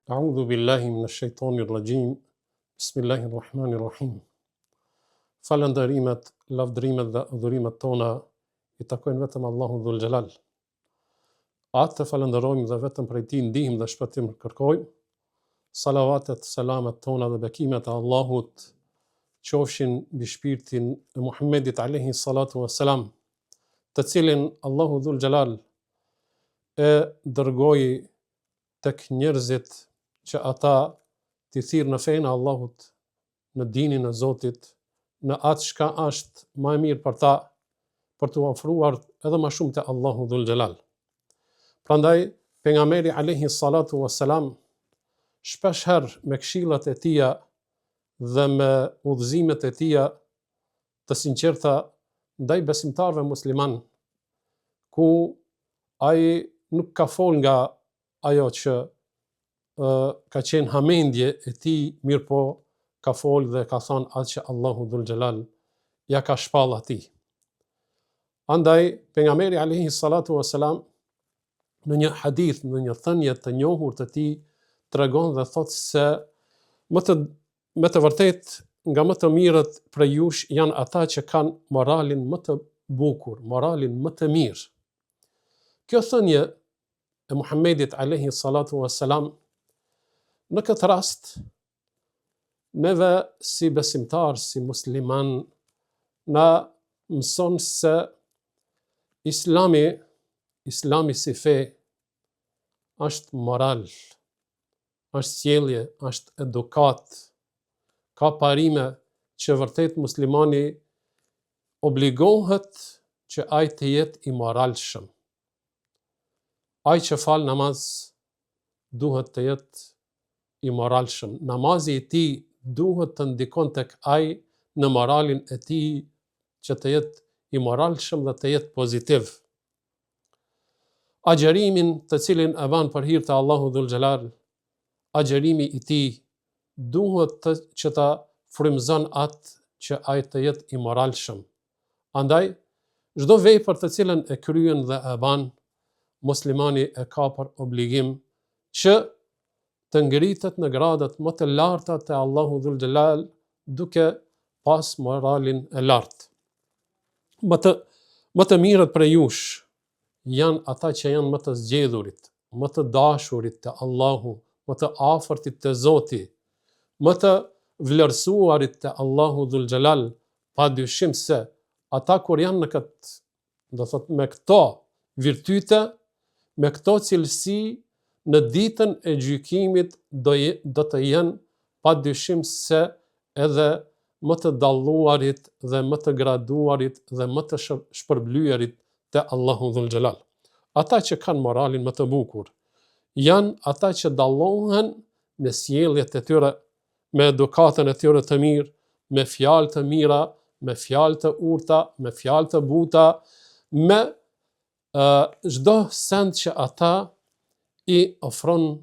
A'udhu billahi minash shaitanir rajim. Bismillahir rahmanir rahim. Falënderimet, lavdrimet dhe adhurimet tona i takojnë vetëm Allahu Dhul Jalal. Atë të falënderojmë dhe vetëm prej tij ndihmë dhe shpëtim kërkojmë. Salavatet, selamet tona dhe bekimet e Allahut qofshin mbi shpirtin e Muhammedit alayhi salatu wassalam, të cilin Allahu Dhul Jalal e dërgoi tek njerëzit që ata t'i thirrë në fenë e Allahut, në dinin e Zotit, në atë çka është më e mirë për ta, për t'u ofruar edhe më shumë te Allahu Dhul Jalal. Prandaj pejgamberi alayhi salatu wassalam shpesh herë me këshillat e tija dhe me udhëzimet e tija të sinqerta ndaj besimtarëve musliman, ku ai nuk ka fol nga ajo që ka qenë hamendje e tij, mirë po ka fol dhe ka thënë atë që Allahu Dhul Jalal ja ka shpall atij. Andaj pejgamberi alayhi salatu wassalam në një hadith, në një thënie të njohur të tij, tregon dhe thotë se me të vërtet nga më të mirët prej jush janë ata që kanë moralin më të bukur, moralin më të mirë. Kjo thënie e Muhammedit alayhi salatu wassalam, në këtë rast, neve si besimtar, si musliman, na mëson se Islami si fe është moral, është sjellje, është edukat, ka parime që vërtet muslimani obligohet që ai të jetë i moralshëm. Ai që fal namaz duhet të jetë i moralshëm. Namazi i tij duhet të ndikon tek ai në moralin e tij, që të jetë i moralshëm dhe të jetë pozitiv. Agjerimin të cilin e ban për hir të Allahu Dhul Jalal, agjerimi i tij duhet që ta frymëzon atë që ai të jetë i moralshëm. Andaj çdo vepër të cilën e kryen dhe e ban, muslimani e ka për obligim që të ngritet në gradat më të larta te Allahu Dhul Jalal, duke pas moralin e lartë. Më të mirët prej jush janë ata që janë më të zgjedhurit, më të dashurit te Allahu, më të afërtit te Zoti, më të vlerësuarit te Allahu Dhul Jalal, padyshim se ata kur janë në këtë, do thot me këto virtyte, me këto cilësi, në ditën e gjykimit do të jenë padyshim se edhe më të dalluarit dhe më të graduarit dhe më të shpërblyerit te Allahu Dhul Jalal. Ata që kanë moralin më të bukur janë ata që dallohen me sjelljet e tyre, me edukatën e tyre të mirë, me fjalë të mira, me fjalë të urta, me fjalë të buta, me çdo send që ata i ofron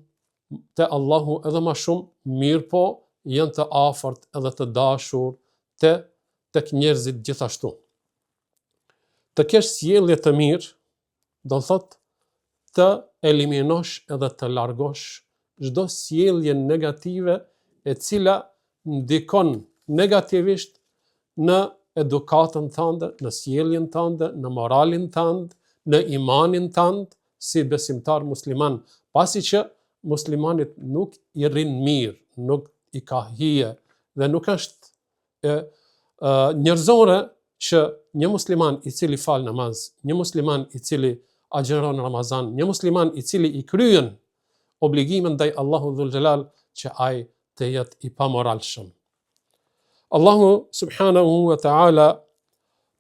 te Allahu edhe më shumë, mirë po janë të afërt edhe të dashur tek njerëzit gjithashtu. Të kesh sjellje të mirë, do thot të eliminosh edhe të largosh çdo sjellje negative e cila ndikon negativisht në edukatën tënde, në sjelljen tënde, në moralin tënd, në imanin tënd si besimtar musliman, pasi që muslimanit nuk i rrin mirë, nuk i ka hije dhe nuk është njerëzore që një musliman i cili fal namaz, një musliman i cili agjeron Ramazan, një musliman i cili i kryen obligimin ndaj Allahu Dhul Jalal, që ai të jetë i pamoralshëm. Allahu subhanahu wa ta'ala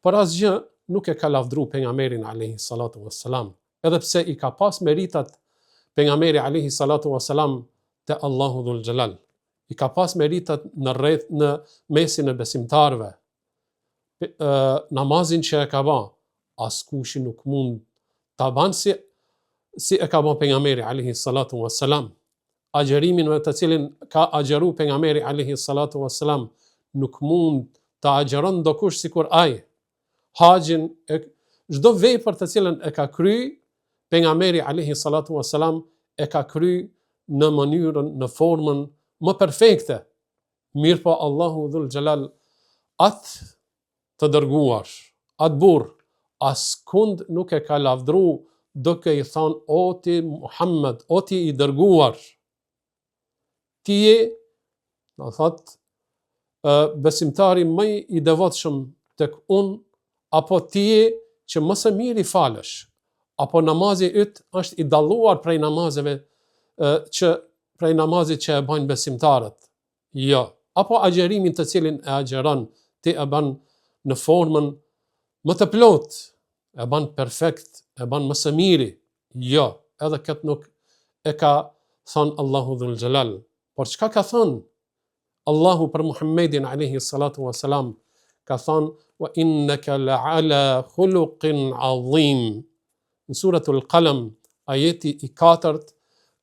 për asgjë nuk e ka lavdru pejgamberin alayhi salatu wassalam, edhe pse i ka pas meritat pejgamberi alayhi salatu wassalam te Allahu Dhul Jalal. I ka pas meritat në mesin e besimtarve. Namazin që e ka ba, askushi nuk mund ta ban si e ka ba pejgamberi alayhi salatu wassalam. Agjerimin me të cilin ka agjeru pejgamberi alayhi salatu wassalam, nuk mund ta agjeron dokush sikur ai. Haxhin çdo vepër të cilën e ka kry pejgamberi alayhi salatu wassalam e ka kry në mënyrën, në formën më perfekte. Mirë po Allahu dhul xhelal atë të dërguar, atë burr, askund nuk e ka lavdru duke i thonë o ti Muhammed, o ti i dërguar, ti je, do thot, besimtari më i devotshëm tek unë, apo ti je që më së miri falësh, apo namazi yt është i dalluar prej namazeve prej namazit që e bajnë besimtarët. Jo, apo agjerimin të cilin e agjeron, ti e bën në formën më të plot, e bën perfekt, e bën më së miri. Jo, edhe këtë nuk e ka thënë Allahu dhul xhelal. Por çka ka thënë Allahu për Muhammedin alayhi salatu wassalam? Ka thënë wa innaka la'ala khuluqin azim. Në suratul Qalam, ajeti i 4,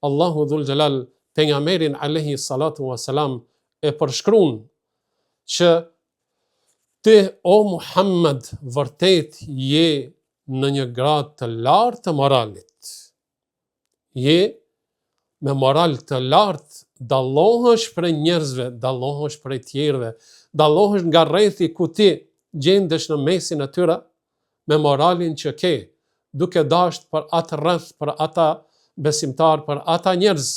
Allahu dhul xhelal pejgamberin alayhi salatu wassalam e përshkruan që ti o Muhammed vërtet je në një grad të lartë të moralit. Je me moral të lartë, dallohesh prej njerëzve, dallohesh prej tjerëve, dallohesh nga rrethi ku ti gjendesh në mesin e tyre me moralin që ke, duke dashur për atë rreth, për ata besimtar, për ata njerëz,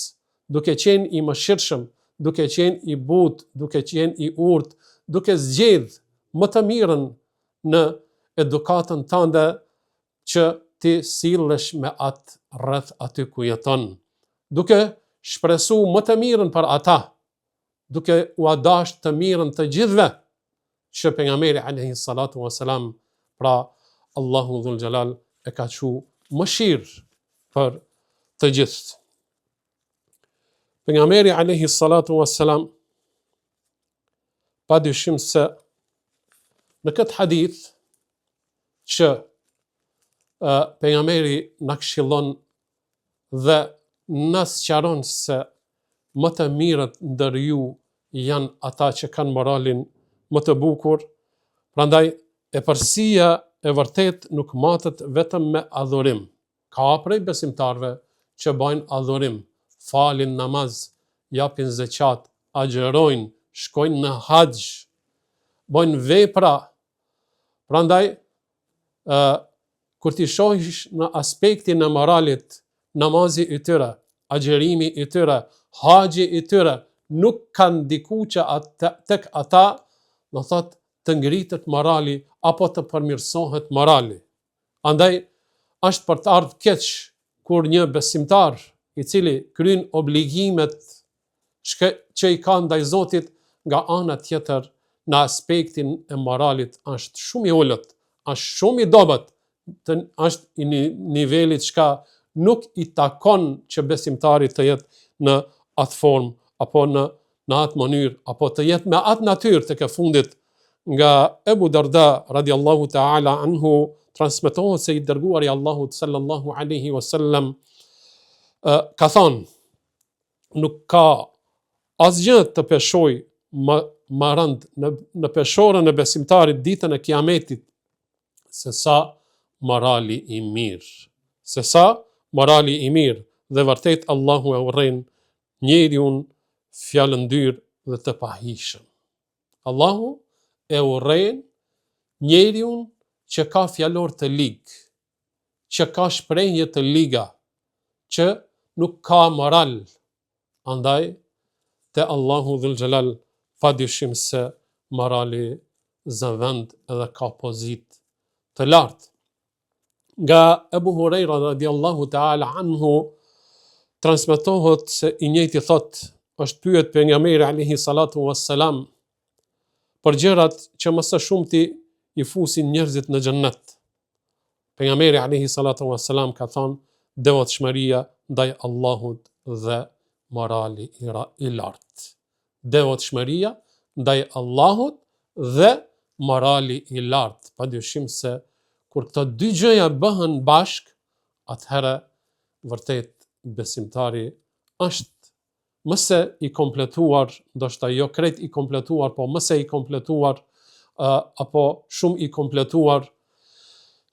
duke qenë i mëshirshëm, duke qenë i butë, duke qenë i urtë, duke zgjedh më të mirën në edukatën tënde që ti sillesh me atë rreth aty ku jeton, duke shpresu më të mirën për ata, duke u dashur të mirën të gjithëve, që pejgamberi alayhi salatu wassalam, pra Allahu dhul xhelal e ka thënë mëshirë për të gjithë. Pejgamberi alayhi salatu wassalam, pa dyshim se në këtë hadith që pejgamberi na këshillon dhe na sqaron se më të mirët ndër ju janë ata që kanë moralin më të bukur, prandaj epërsia e vërtet nuk matet vetëm me adhurim. Ka prej besimtarve që bajnë adhurim, falin namaz, japin zeqat, agjerojnë, shkojnë në haxh, bojnë vepra. Prandaj, kur ti shohish në aspektin e moralit, namazi i tyre, agjerimi i tyre, haxhi i tyre, nuk kanë diku që tek ata, do thot, të ngritet morali, apo të përmirësohet morali. Andaj, është për të ardhur keq kur një besimtar i cili kryen obligimet që i ka ndaj Zotit, nga ana tjetër në aspektin e moralit është shumë i ulët, është shumë i dobët, është i nivelit çka nuk i takon që besimtari të jetë në atë formë, apo në atë mënyrë, apo të jetë me atë natyrë. Tek e fundit nga Ebu Darda radiallahu ta'ala anhu transmetohet se i dërguari Allahut sallallahu alaihi wasallam ka thonë, nuk ka asgjë të peshoj më rënd në peshorën e besimtarit ditën e Kiametit se sa morali i mirë. Se sa morali i mirë, dhe vërtet Allahu e urren njeriun fjalëndyr dhe të pahishëm. Allahu e urren njeriun që ka fjalor të ligë, që ka shprehje të liga, që nuk ka moral. Andaj, te Allahu dhul xhelal, pa dyshim se morali zëvend edhe ka pozitë të lartë. Nga Ebu Hurajra radiallahu ta'ala anhu transmetohet se i njëjti thot, është pyet pejgamberi alayhi salatu wassalam për gjërat që më së shumti i fusin njerëzit në xhennet. Pejgamberi alayhi salatu wassalam ka thonë, devotshmëria ndaj Allahut dhe morali i lartë. Devotshmëria ndaj Allahut dhe morali i lartë. Padyshim se kur këto dy gjëja bëhen bashk, atëherë vërtet besimtari është mëse i kompletuar, ndoshta jo krejt i kompletuar, po mëse i kompletuar, apo shumë i kompletuar,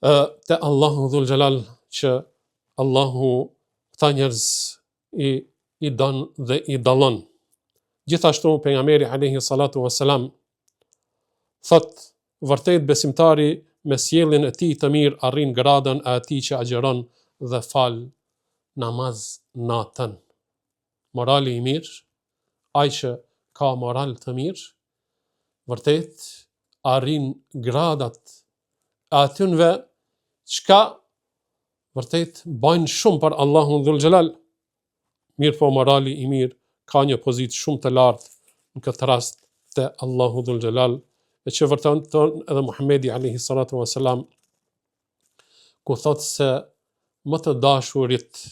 te Allahu dhul xhelal që Allahu këta njerëz i don dhe i dallon. Gjithashtu pejgamberi alayhi salatu wassalam thot, vërtet besimtari me sjelljen e tij të mirë arrin gradën e atij që agjeron dhe fal namaz natën. Morali i mirë, ai që ka moral të mirë, vërtet arrin gradat e atyre çka vërtet bajnë shumë për Allahun dhul xhelal. Mirë po morali i mirë ka një pozitë shumë të lartë në këtë rast te Allahu dhul xhelal, e që vërteton edhe Muhamedi alayhi salatu wasalam ku thot se më të dashurit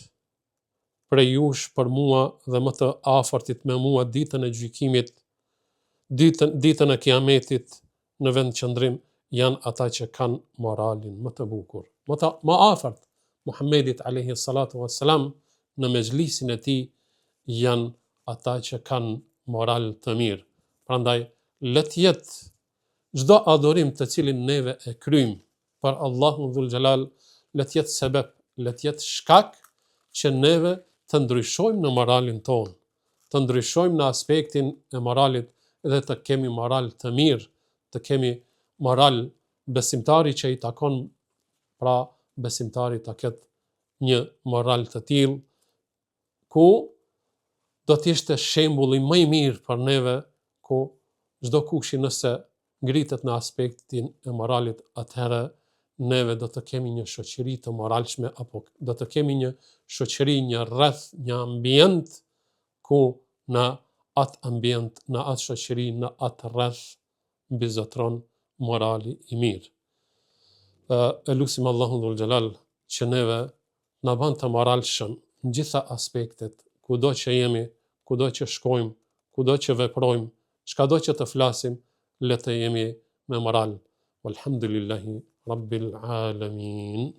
prej jush për mua dhe më të afërtit me mua ditën e gjykimit, ditën e kiametit në vend qëndrim janë ata që kanë moralin më të bukur. Më afërt Muhammedit alayhi salatu wassalam në mezhlisin e tij janë ata që kanë moral të mirë. Prandaj le të jetë çdo adhurim të cilin neve e kryjm për Allahun dhul xhelal, le të jetë sebeb, le të jetë shkak që neve të ndryshojmë në moralin tonë, të ndryshojmë në aspektin e moralit dhe të kemi moral të mirë, të kemi moral besimtari që i takon, pra besimtari ta ketë një moral të tillë ku do të ishte shembulli më i mirë për neve, ku çdo kush nëse ngritet në aspektin e moralit, atëherë neve do të kemi një shoqëri të moralshme, apo do të kemi një shoqëri, një rreth, një ambient ku në atë ambient, në atë shoqëri, në atë rreth mbizotron morali i mirë. E lutim Allahun dhul xhelal që neve na bën të moralshëm në gjitha aspektet, kudo që jemi, kudo që shkojmë, kudo që veprojmë, çkado që të flasim, le të jemi me moral. Walhamdulillahi rabbil alamin.